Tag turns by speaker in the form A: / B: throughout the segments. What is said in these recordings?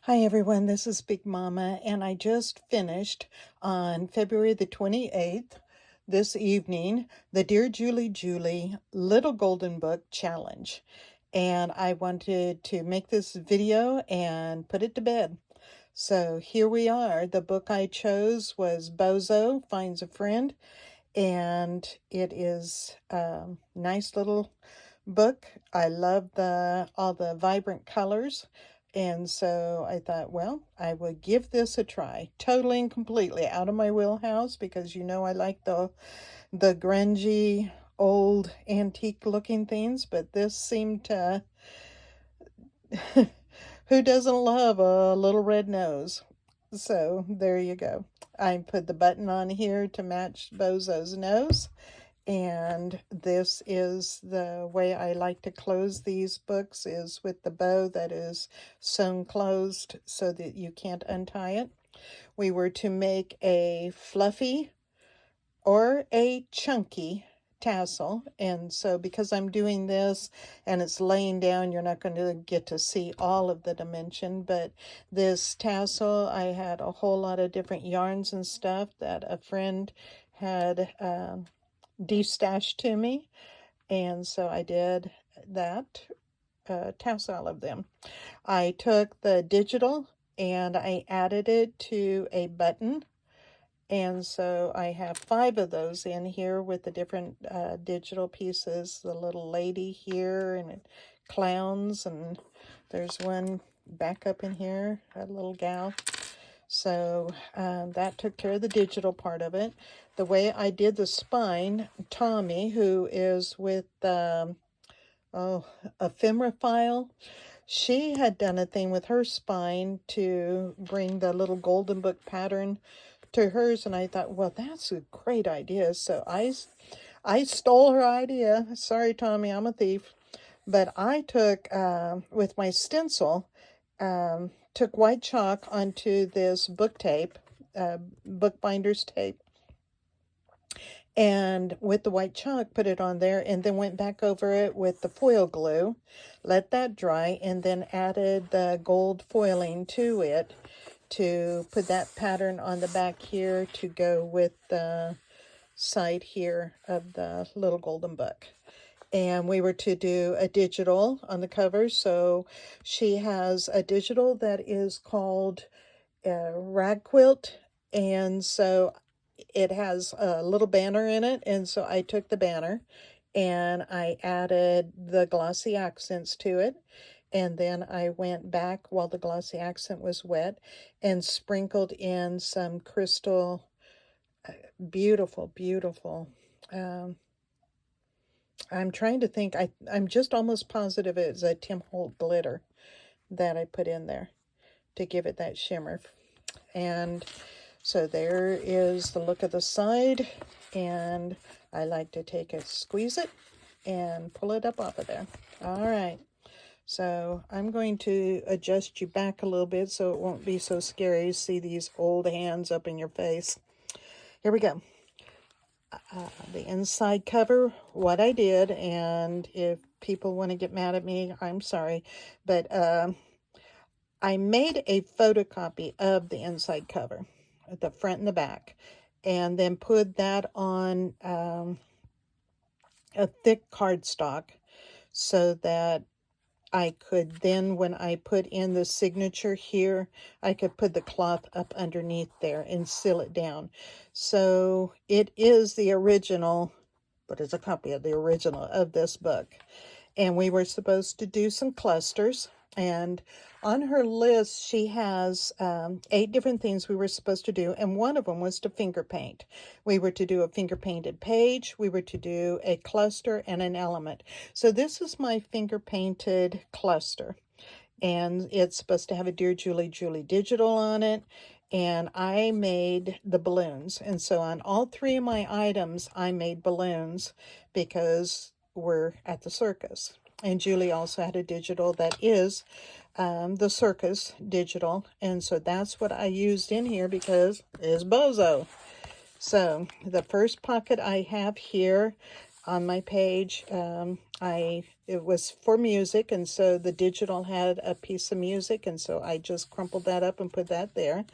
A: Hi everyone, this is Big Mama, and I just finished on February the 28th, this evening, the Dear Julie Little Golden Book Challenge. And I wanted to make this video and put it to bed. So here we are. The book I chose was Bozo Finds a Friend, and it is a nice little book. I love all the vibrant colors. And so I thought, well, I would give this a try. Totally and completely out of my wheelhouse because you know I like the grungy, old, antique looking things, but this seemed to who doesn't love a little red nose? So there you go. I put the button on here to match Bozo's nose. And this is the way I like to close these books, is with the bow that is sewn closed so that you can't untie it. We were to make a fluffy or a chunky tassel, and so because I'm doing this and it's laying down, you're not going to get to see all of the dimension, but this tassel, I had a whole lot of different yarns and stuff that a friend had destashed to me, and so I did that tassel of them. I took the digital and I added it to a button, and so I have 5 of those in here with the different digital pieces. The little lady here and clowns, and there's one back up in here, a little gal. So that took care of the digital part of it. The way I did the spine, Tommy, who is with Ephemerophile, she had done a thing with her spine to bring the little golden book pattern to hers, and I thought, well, that's a great idea. So I stole her idea. Sorry, Tommy, I'm a thief. But I took, with my stencil, took white chalk onto this book tape, bookbinder's tape, and with the white chalk put it on there, and then went back over it with the foil glue, let that dry, and then added the gold foiling to it to put that pattern on the back here to go with the side here of the little golden book. And we were to do a digital on the cover, so she has a digital that is called Rag Quilt, and so it has a little banner in it, and so I took the banner and I added the glossy accents to it, and then I went back while the glossy accent was wet and sprinkled in some crystal, beautiful, beautiful. I'm trying to think. I'm just almost positive it's a Tim Holt glitter that I put in there to give it that shimmer. And so there is the look of the side, and I like to take it, squeeze it, and pull it up off of there. All right. So I'm going to adjust you back a little bit so it won't be so scary to see these old hands up in your face. Here we go. The inside cover, what I did, and if people want to get mad at me, I'm sorry, but I made a photocopy of the inside cover, at the front and the back, and then put that on a thick cardstock so that I could then, when I put in the signature here, I could put the cloth up underneath there and seal it down. So it is the original, but it's a copy of the original of this book. And we were supposed to do some clusters. And on her list, she has 8 different things we were supposed to do, and one of them was to finger paint. We were to do a finger painted page, we were to do a cluster, and an element. So this is my finger painted cluster, and it's supposed to have a Dear Julie digital on it, and I made the balloons. And so on all 3 of my items, I made balloons because we're at the circus. And Julie also had a digital that is the Circus digital, and so that's what I used in here because it's Bozo. So the first pocket I have here, on my page. It was for music, and so the digital had a piece of music, and so I just crumpled that up and put that there.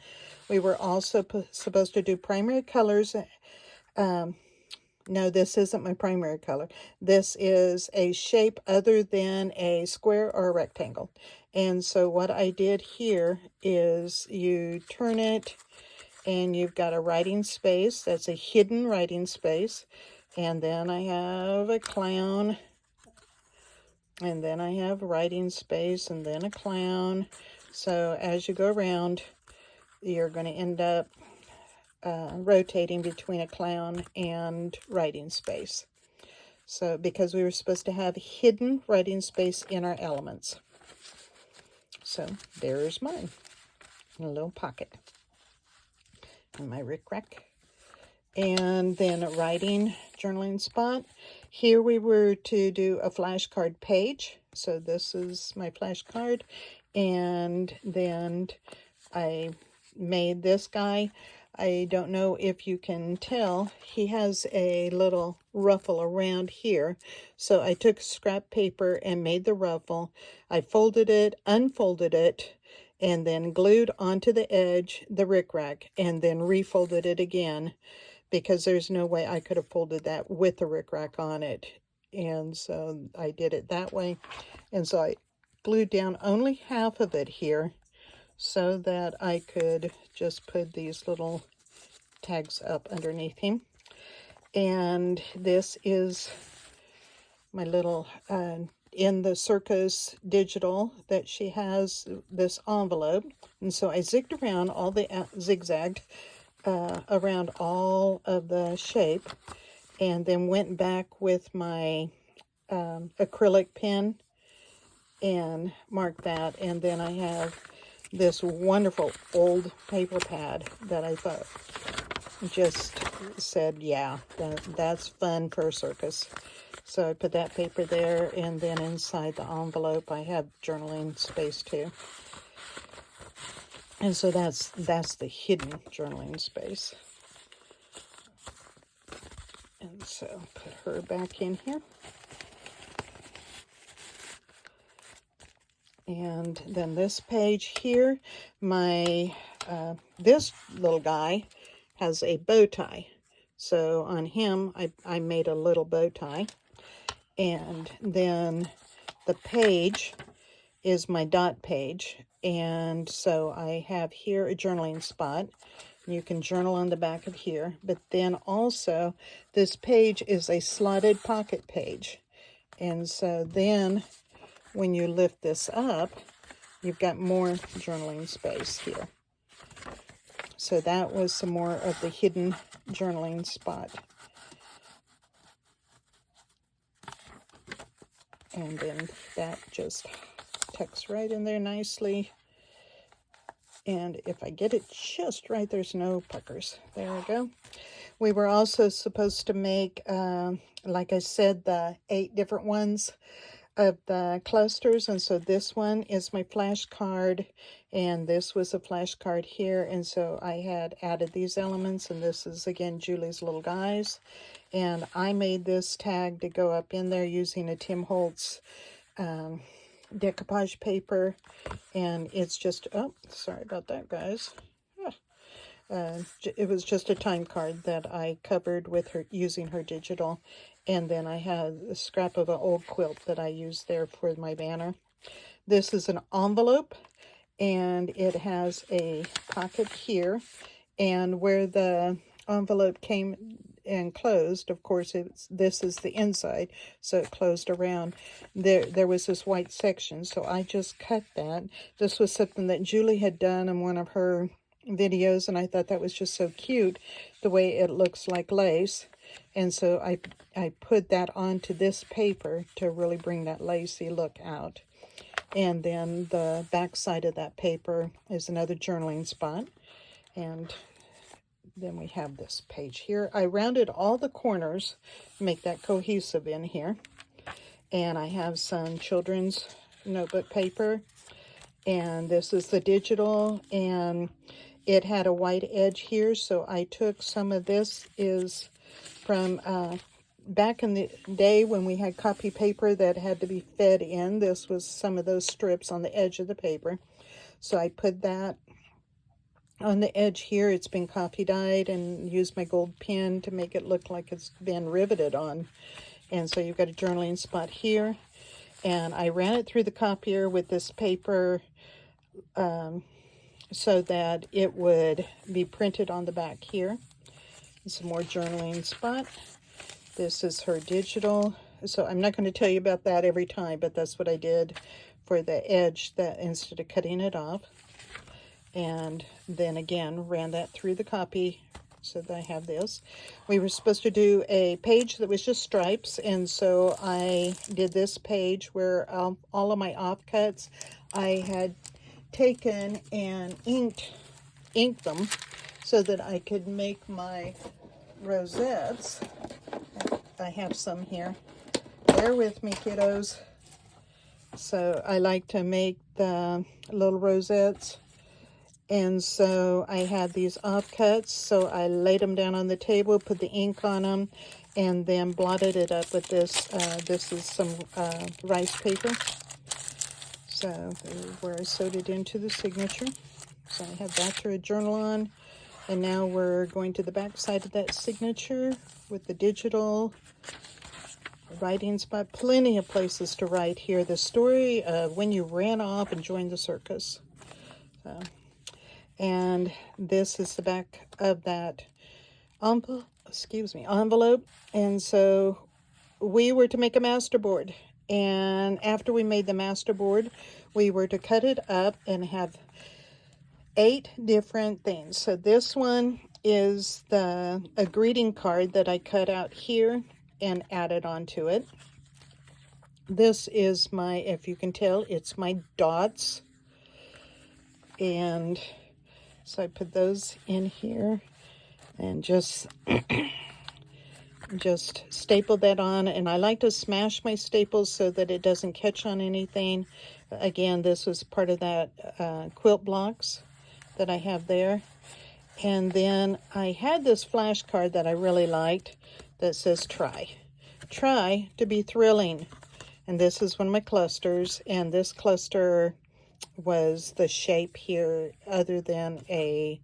A: We were also supposed to do primary colors. No, this isn't my primary color. This is a shape other than a square or a rectangle. And so what I did here is you turn it and you've got a writing space. That's a hidden writing space. And then I have a clown. And then I have writing space and then a clown. So as you go around, you're going to end up rotating between a clown and writing space. So because we were supposed to have hidden writing space in our elements. So there's mine in a little pocket in my rickrack. And then a writing journaling spot. Here we were to do a flashcard page. So this is my flashcard. And then I made this guy. I don't know if you can tell, he has a little ruffle around here. So I took scrap paper and made the ruffle. I folded it, unfolded it, and then glued onto the edge the rickrack, and then refolded it again, because there's no way I could have folded that with the rickrack on it. And so I did it that way. And so I glued down only half of it here, so that I could just put these little tags up underneath him. And this is my little, in the Circus digital that she has, this envelope. And so I zigged around all the, zigzagged around all of the shape, and then went back with my acrylic pen and marked that. And then I have this wonderful old paper pad that I thought just said, yeah, that's fun for a circus. So I put that paper there, and then inside the envelope I have journaling space too. And so that's the hidden journaling space. And so put her back in here. And then this page here, my this little guy has a bow tie. So on him, I made a little bow tie. And then the page is my dot page. And so I have here a journaling spot. You can journal on the back of here. But then also, this page is a slotted pocket page. And so then, when you lift this up, you've got more journaling space here. So that was some more of the hidden journaling spot. And then that just tucks right in there nicely. And if I get it just right, there's no puckers. There we go. We were also supposed to make, like I said, the 8 different ones of the clusters. And so this one is my flashcard, and this was a flashcard here. And so I had added these elements, and this is again Julie's little guys. And I made this tag to go up in there using a Tim Holtz decoupage paper. And it's just, oh, sorry about that, guys. It was just a time card that I covered with her using her digital. And then I had a scrap of an old quilt that I used there for my banner. This is an envelope, and it has a pocket here. And where the envelope came and closed, of course, this is the inside, so it closed around. There was this white section, so I just cut that. This was something that Julie had done in one of her videos, and I thought that was just so cute, the way it looks like lace. And so I put that onto this paper to really bring that lacy look out. And then the back side of that paper is another journaling spot. And then we have this page here. I rounded all the corners to make that cohesive in here. And I have some children's notebook paper. And this is the digital, and it had a white edge here, so I took some of this is from back in the day when we had copy paper that had to be fed in, this was some of those strips on the edge of the paper. So I put that on the edge here. It's been coffee dyed, and used my gold pen to make it look like it's been riveted on. And so you've got a journaling spot here. And I ran it through the copier with this paper so that it would be printed on the back here. Some more journaling spot. This is her digital. So I'm not going to tell you about that every time, but that's what I did for the edge, that instead of cutting it off. And then again, ran that through the copy so that I have this. We were supposed to do a page that was just stripes, and so I did this page where all of my offcuts I had taken and inked them so that I could make my rosettes. I have some here. Bear with me, kiddos. So I like to make the little rosettes. And so I had these offcuts, so I laid them down on the table, put the ink on them, and then blotted it up with this. This is some rice paper. So where I sewed it into the signature. So I have that to a journal on. And now we're going to the back side of that signature with the digital writing spot. Plenty of places to write here. The story of when you ran off and joined the circus. And this is the back of that envelope. And so we were to make a master board. And after we made the master board, we were to cut it up and have 8 different things. So this one is a greeting card that I cut out here and added onto it. This is my, if you can tell, it's my dots. And so I put those in here and just staple that on. And I like to smash my staples so that it doesn't catch on anything. Again, this was part of that quilt blocks that I have there. And then I had this flashcard that I really liked that says try. Try to be thrilling. And this is one of my clusters. And this cluster was the shape here other than a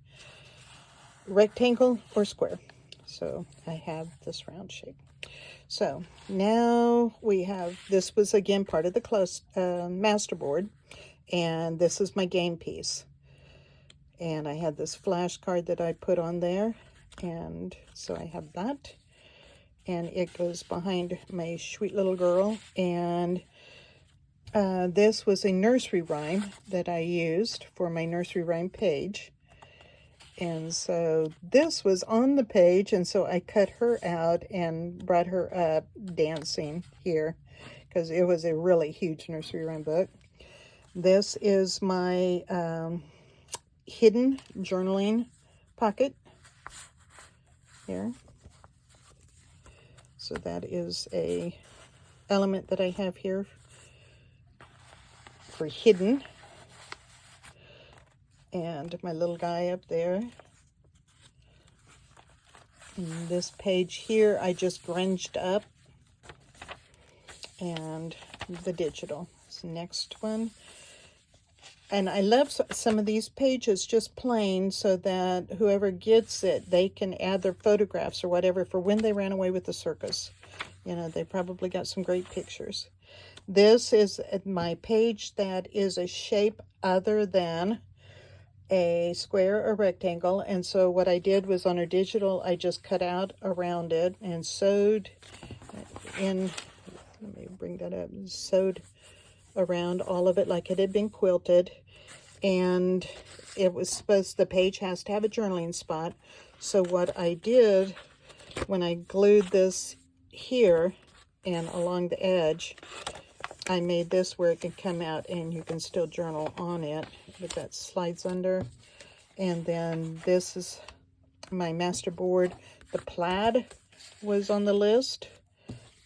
A: rectangle or square. So I have this round shape. So now we have, this was again part of the master board, and this is my game piece. And I had this flashcard that I put on there, and so I have that. And it goes behind my sweet little girl. And this was a nursery rhyme that I used for my nursery rhyme page. And so this was on the page, and so I cut her out and brought her up dancing here because it was a really huge nursery rhyme book. This is my hidden journaling pocket here. So that is a element that I have here for hidden. And my little guy up there. And this page here I just grunged up. And the digital is the next one. And I love some of these pages just plain so that whoever gets it, they can add their photographs or whatever for when they ran away with the circus. You know, they probably got some great pictures. This is my page that is a shape other than a square or rectangle. And so what I did was on her digital, I just cut out around it and sewed in, let me bring that up, sewed around all of it like it had been quilted. And it was supposed, the page has to have a journaling spot. So what I did when I glued this here and along the edge, I made this where it can come out and you can still journal on it, but that slides under. And then this is my master board. The plaid was on the list,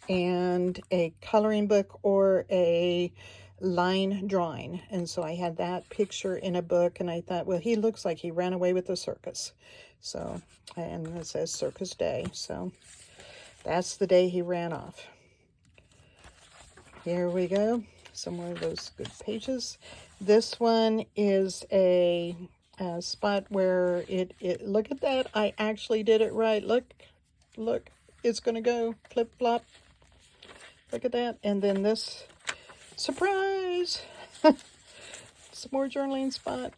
A: and a coloring book or a line drawing. And so I had that picture in a book, and I thought, well, he looks like he ran away with the circus. So, and it says Circus Day. So That's the day he ran off. Here we go. Some more of those good pages. This one is a spot where it look at that. I actually did it right. Look, it's going to go flip flop. Look at that. And then this, surprise, some more journaling spot.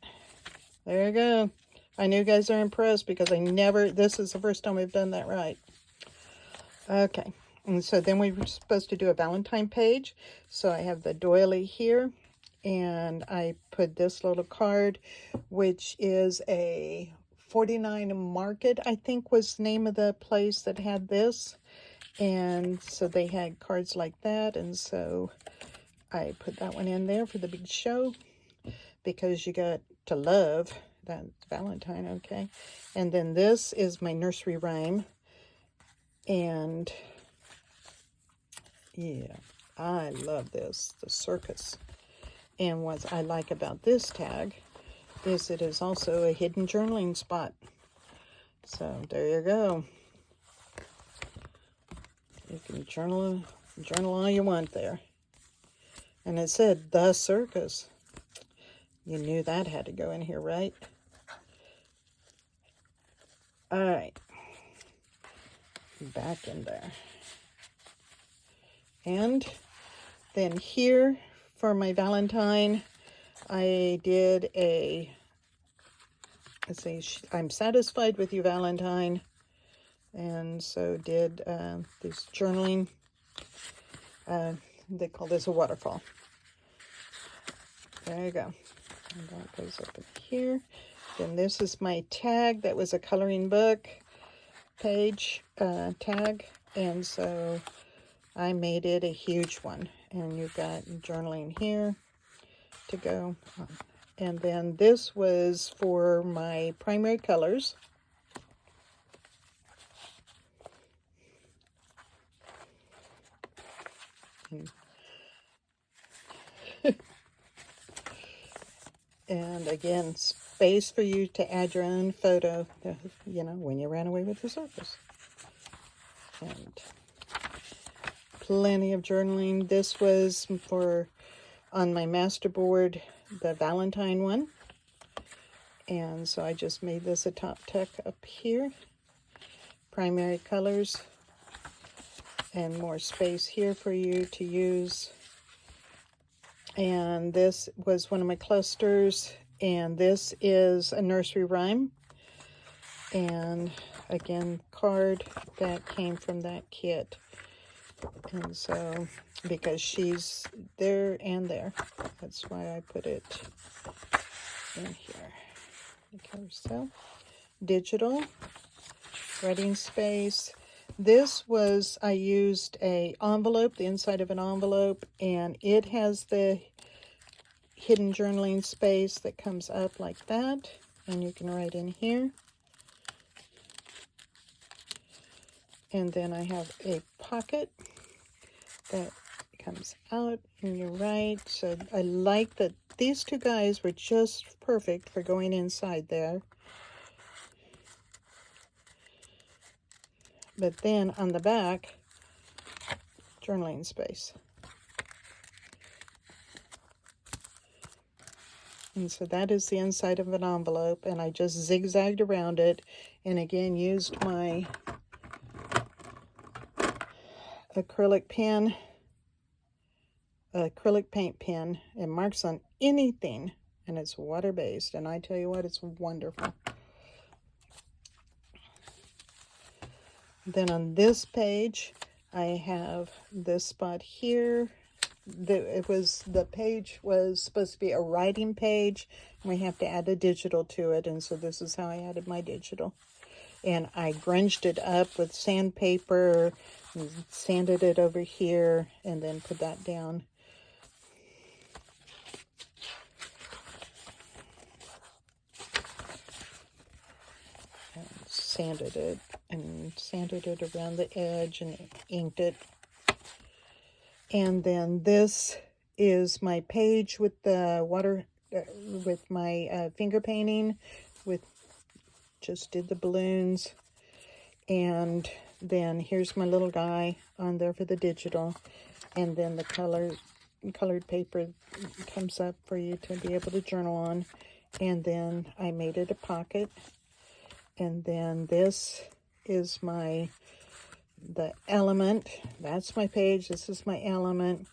A: There you go. I know you guys are impressed because this is the first time we've done that right. Okay. And so then we were supposed to do a Valentine page. So I have the doily here. And I put this little card, which is a 49 Market, I think was the name of the place that had this. And so they had cards like that. And so I put that one in there for the big show. Because you got to love that Valentine, okay? And then this is my nursery rhyme. And yeah, I love this, the Circus. And what I like about this tag is it is also a hidden journaling spot. So there you go. You can journal all you want there. And it said the Circus. You knew that had to go in here, right? All right. Back in there. And then here for my Valentine, I did let's see, I'm satisfied with you, Valentine. And so did this journaling. They call this a waterfall. There you go. And that goes up in here. Then this is my tag. That was a coloring book page tag. And so I made it a huge one. And you've got journaling here to go. And then this was for my primary colors. And again, space for you to add your own photo, you know, when you ran away with the circus. And plenty of journaling. This was for, on my master board, the Valentine one. And so I just made this a top tuck up here. Primary colors. And more space here for you to use. And this was one of my clusters, and this is a nursery rhyme. And again, card that came from that kit. And so, because she's there and there, that's why I put it in here. Okay, so digital, writing space. This was, I used a envelope, the inside of an envelope, and it has the hidden journaling space that comes up like that, and you can write in here. And then I have a pocket that comes out and you write. So I like that these two guys were just perfect for going inside there. But then on the back, journaling space. And so that is the inside of an envelope, and I just zigzagged around it, and again used my acrylic paint pen. It marks on anything, and it's water-based, and I tell you what, it's wonderful. Then on this page, I have this spot here. The page was supposed to be a writing page, and we have to add a digital to it, and so this is how I added my digital. And I grunged it up with sandpaper, and sanded it over here, and then put that down. And sanded it around the edge and inked it. And then this is my page with the water, with my finger painting, just did the balloons. And then here's my little guy on there for the digital. And then the colored paper comes up for you to be able to journal on. And then I made it a pocket. And then this is the element. That's my page. This is my element.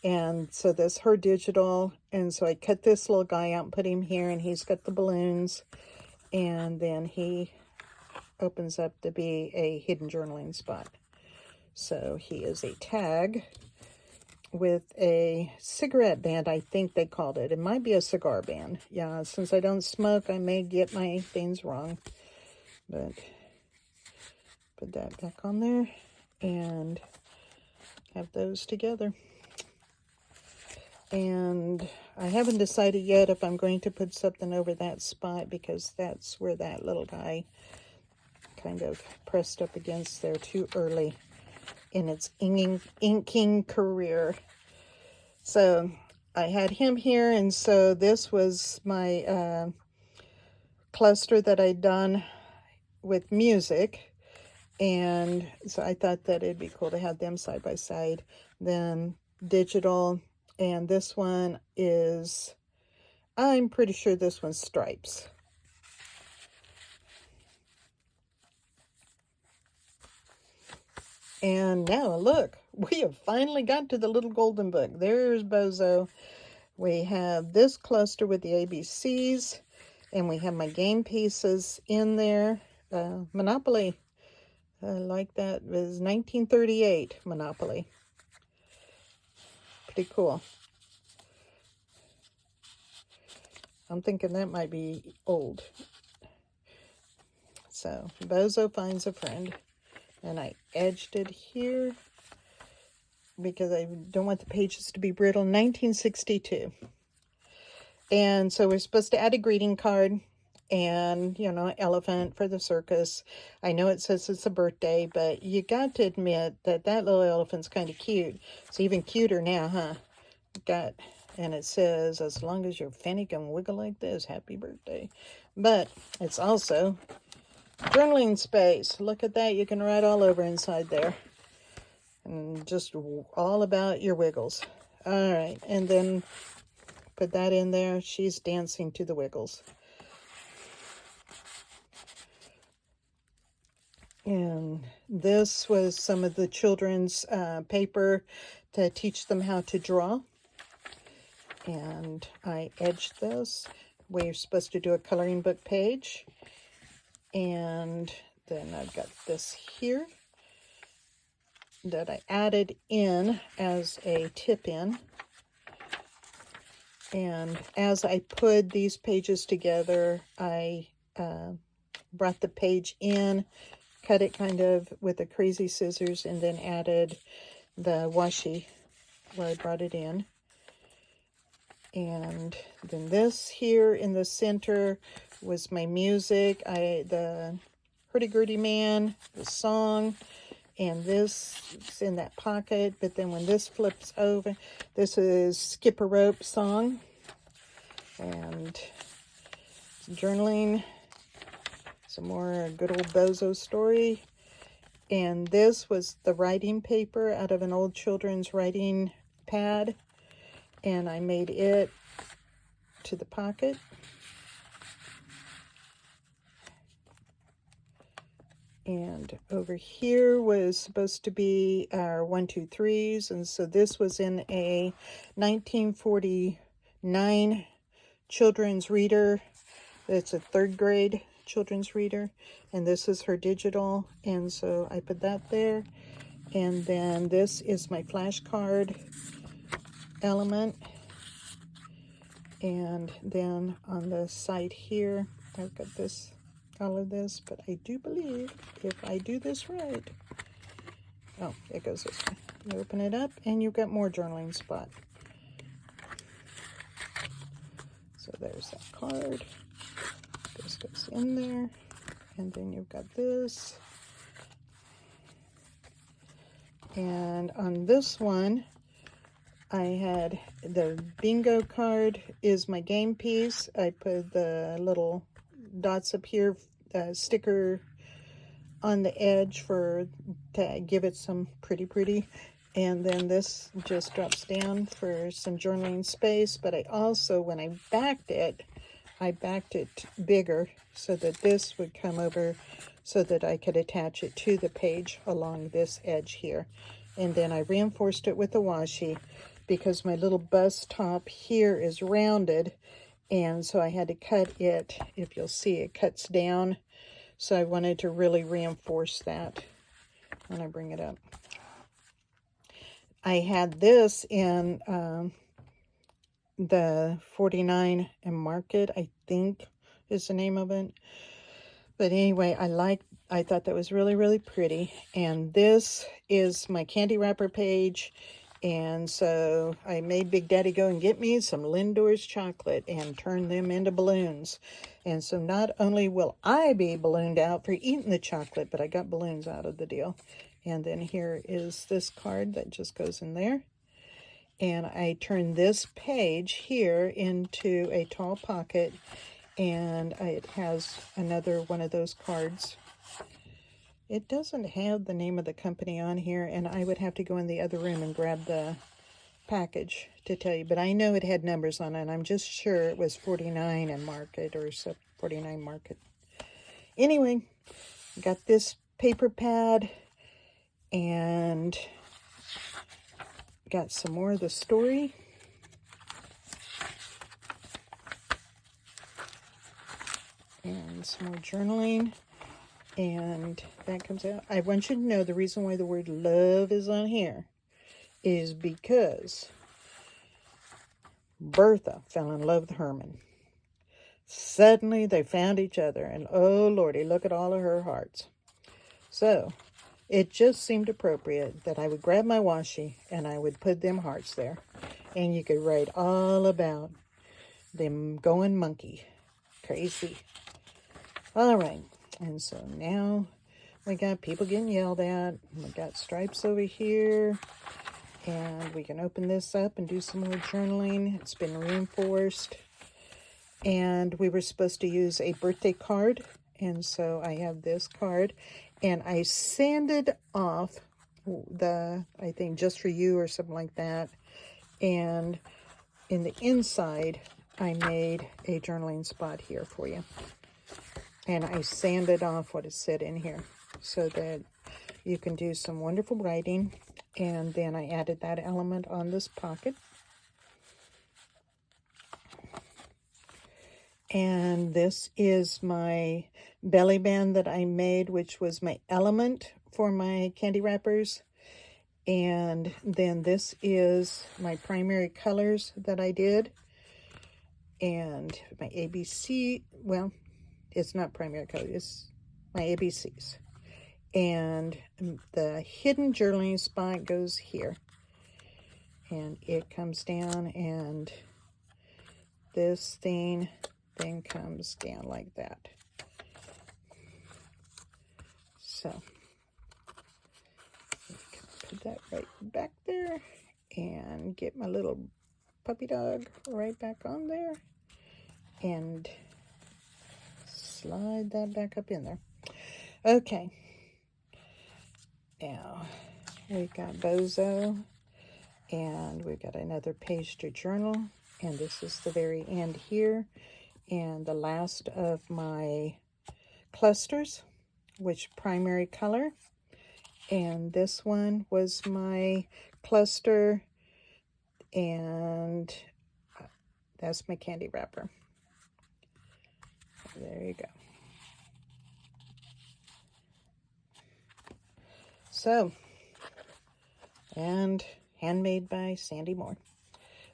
A: And so this her digital. And so I cut this little guy out and put him here, and he's got the balloons. And then he opens up to be a hidden journaling spot. So he is a tag with a cigarette band, I think they called it. It might be a cigar band. Yeah, since I don't smoke, I may get my things wrong. But put that back on there and have those together. And I haven't decided yet if I'm going to put something over that spot, because that's where that little guy kind of pressed up against there too early in its inking career. So I had him here, and so this was my cluster that I'd done with music, and so I thought that it'd be cool to have them side by side. Then digital, and this one is, I'm pretty sure this one's stripes. And now look, we have finally got to the little golden book. There's Bozo. We have this cluster with the ABCs, and we have my game pieces in there. Monopoly, I like that. It was 1938 Monopoly. Pretty cool. I'm thinking that might be old. So Bozo finds a friend. And I edged it here because I don't want the pages to be brittle. 1962. And so we're supposed to add a greeting card and, you know, elephant for the circus. I know it says it's a birthday, but you got to admit that that little elephant's kind of cute. It's even cuter now, huh? And it says, as long as your fanny can wiggle like this, happy birthday. But it's also journaling space. Look at that. You can write all over inside there. And just all about your wiggles. All right. And then put that in there. She's dancing to the wiggles. And this was some of the children's paper to teach them how to draw. And I edged this. We're supposed to do a coloring book page. And then I've got this here that I added in as a tip in. And as I put these pages together, I brought the page in, cut it kind of with the crazy scissors, and then added the washi where I brought it in. And then this here in the center was my music. The hurdy-gurdy man, the song, and this is in that pocket. But then when this flips over, this is Skip a Rope song. And journaling, some more good old Bozo story. And this was the writing paper out of an old children's writing pad. And I made it to the pocket. And over here was supposed to be our 1, 2, 3s. And so this was in a 1949 children's reader. It's a 3rd grade children's reader. And this is her digital. And so I put that there. And then this is my flashcard element. And then on the side here, I've got this, all of this, but I do believe if I do this right, oh, it goes this way. You open it up and you've got more journaling spot. So there's that card. This goes in there. And then you've got this. And on this one, I had the bingo card is my game piece. I put the little dots up here, sticker on the edge to give it some pretty. And then this just drops down for some journaling space. But I also, when I backed it bigger so that this would come over so that I could attach it to the page along this edge here. And then I reinforced it with the washi because my little bust top here is rounded. And so I had to cut it. If you'll see, it cuts down. So I wanted to really reinforce that when I bring it up. I had this in the 49 and Market, I think is the name of it. But anyway, I thought that was really pretty. And this is my candy wrapper page. And so I made Big Daddy go and get me some Lindor's chocolate and turn them into balloons. And so not only will I be ballooned out for eating the chocolate, but I got balloons out of the deal. And then here is this card that just goes in there. And I turn this page here into a tall pocket. And it has another one of those cards. It doesn't have the name of the company on here, and I would have to go in the other room and grab the package to tell you. But I know it had numbers on it, and I'm just sure it was 49 and Market or 49 Market. Anyway, got this paper pad and got some more of the story. And some more journaling. And that comes out. I want you to know the reason why the word love is on here is because Bertha fell in love with Herman. Suddenly they found each other, and oh Lordy, look at all of her hearts. So it just seemed appropriate that I would grab my washi and I would put them hearts there. And you could write all about them going monkey. Crazy. All right. And so now we got people getting yelled at. We got stripes over here. And we can open this up and do some more journaling. It's been reinforced. And we were supposed to use a birthday card. And so I have this card. And I sanded off I think Just For You or something like that. And in the inside, I made a journaling spot here for you. And I sanded off what it said in here so that you can do some wonderful writing. And then I added that element on this pocket. And this is my belly band that I made, which was my element for my candy wrappers. And then this is my primary colors that I did. And my ABC, well, it's not primary color, it's my ABCs. And the hidden journaling spot goes here. And it comes down, and this thing then comes down like that. So, put that right back there, and get my little puppy dog right back on there. And slide that back up in there. Okay. Now, we've got Bozo, and we've got another page to journal, and this is the very end here, and the last of my clusters, which primary color, and this one was my cluster, and that's my candy wrapper. There you go. So, and handmade by Sandy Moore.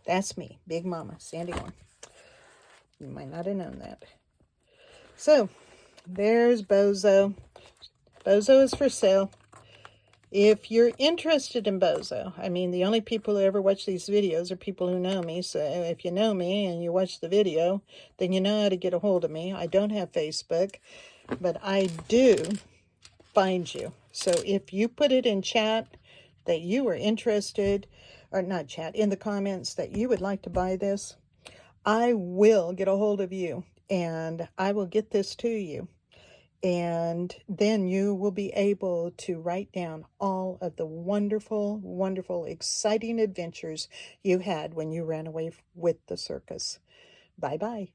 A: That's me, Big Mama, Sandy Moore. You might not have known that. So, there's Bozo. Bozo is for sale. If you're interested in Bozo, I mean, the only people who ever watch these videos are people who know me. So if you know me and you watch the video, then you know how to get a hold of me. I don't have Facebook, but I do find you. So if you put it in chat that you are interested, or not chat, in the comments that you would like to buy this, I will get a hold of you and I will get this to you. And then you will be able to write down all of the wonderful, wonderful, exciting adventures you had when you ran away with the circus. Bye bye.